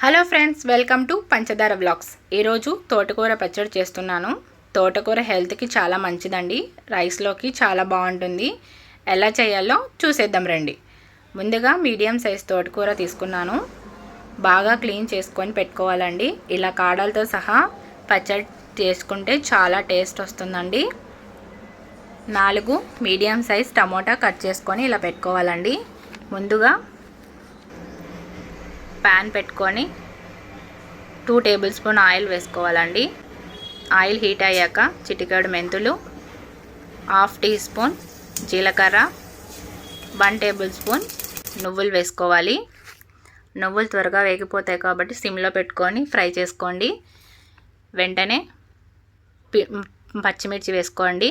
Hello friends, welcome to పంచదార vlogs. ఈరోజు తోటకూర పచ్చడి చేస్తున్నాను. తోటకూర హెల్త్కి చాలా మంచిదండి. రైస్లోకి చాలా బాగుంటుంది. ఎలా చేయాలో చూసేద్దాం రండి. ముందుగా మీడియం సైజ్ తోటకూర తీసుకున్నాను. బాగా క్లీన్ చేసుకొని పెట్టుకోవాలండి. ఇలా కాడలతో సహా పచ్చడి చేసుకుంటే చాలా టేస్ట్ వస్తుందండి. 4 మీడియం సైజ్ టమోటా కట్ చేసుకొని ఇలా పెట్టుకోవాలండి. ముందుగా ప్యాన్ పెట్టుకొని 2 టేబుల్ స్పూన్ ఆయిల్ వేసుకోవాలండి. ఆయిల్ హీట్ అయ్యాక చిటికెడు మెంతులు, 1/2 టీ స్పూన్ జీలకర్ర, 1 టేబుల్ స్పూన్ నువ్వులు వేసుకోవాలి. నువ్వులు త్వరగా వేగిపోతాయి కాబట్టి సిమ్లో పెట్టుకొని ఫ్రై చేసుకోండి. వెంటనే పచ్చిమిర్చి వేసుకోండి.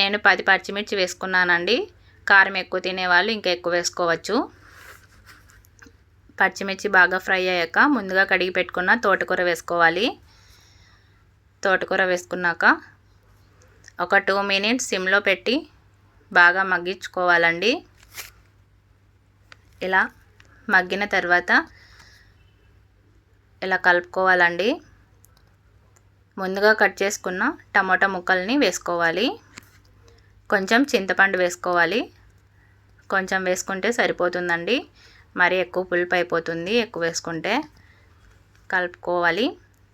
నేను 10 పచ్చిమిర్చి వేసుకున్నానండి. కారం ఎక్కువ తినేవాళ్ళు ఇంకా ఎక్కువ వేసుకోవచ్చు. పచ్చిమిర్చి బాగా ఫ్రై అయ్యాక ముందుగా కడిగి పెట్టుకున్న తోటకూర వేసుకోవాలి. తోటకూర వేసుకున్నాక ఒక 2 మినిట్స్ సిమ్లో పెట్టి బాగా మగ్గించుకోవాలండి. ఇలా మగ్గిన తర్వాత ఇలా కలుపుకోవాలండి. ముందుగా కట్ చేసుకున్న టమాటా ముక్కల్ని వేసుకోవాలి. కొంచెం చింతపండు వేసుకోవాలి. కొంచెం వేసుకుంటే సరిపోతుందండి. మరి ఎక్కువ పులుపు అయిపోతుంది ఎక్కువ వేసుకుంటే. కలుపుకోవాలి.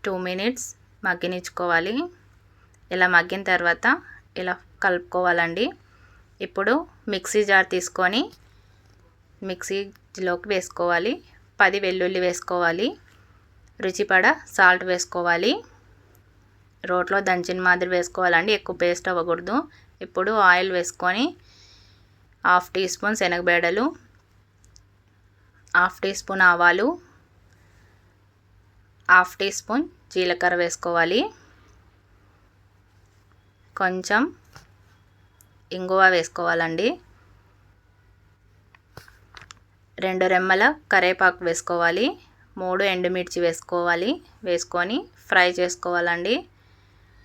2 మినిట్స్ మగ్గనిచ్చుకోవాలి. ఇలా మగ్గిన తర్వాత ఇలా కలుపుకోవాలండి. ఇప్పుడు మిక్సీ జార్ తీసుకొని మిక్సీలోకి వేసుకోవాలి. 10 వెల్లుల్లి వేసుకోవాలి. రుచిపడ సాల్ట్ వేసుకోవాలి. రోట్లో దంచిన మాదిరి వేసుకోవాలండి, ఎక్కువ పేస్ట్ అవ్వకూడదు. ఇప్పుడు ఆయిల్ వేసుకొని 1/2 టీ స్పూన్ శనగబేడలు, 1/2 టీ స్పూన్ ఆవాలు, 1/2 టీ స్పూన్ జీలకర్ర వేసుకోవాలి. కొంచెం ఇంగువ వేసుకోవాలండి. 2 రెమ్మల కరివేపాకు వేసుకోవాలి. 3 ఎండుమిర్చి వేసుకోవాలి. వేసుకొని ఫ్రై చేసుకోవాలండి.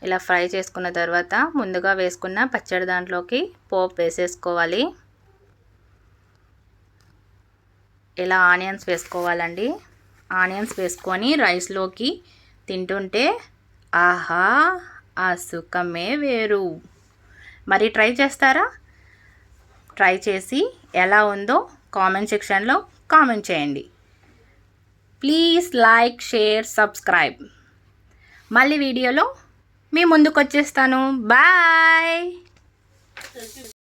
ఇలా ఫ్రై చేసుకున్న తర్వాత ముందుగా వేసుకున్న పచ్చడి దాంట్లోకి పోపు వేసేసుకోవాలి. ఇలా ఆనియన్స్ వేసుకోవాలండి. ఆనియన్స్ వేసుకొని రైస్లోకి తింటుంటే ఆహా, ఆ సుఖమే వేరు. మరి ట్రై చేస్తారా? ట్రై చేసి ఎలా ఉందో కామెంట్ సెక్షన్లో కామెంట్ చేయండి. Please like, share, subscribe. మళ్ళీ వీడియోలో మీ ముందుకు వచ్చేస్తాను. బాయ్.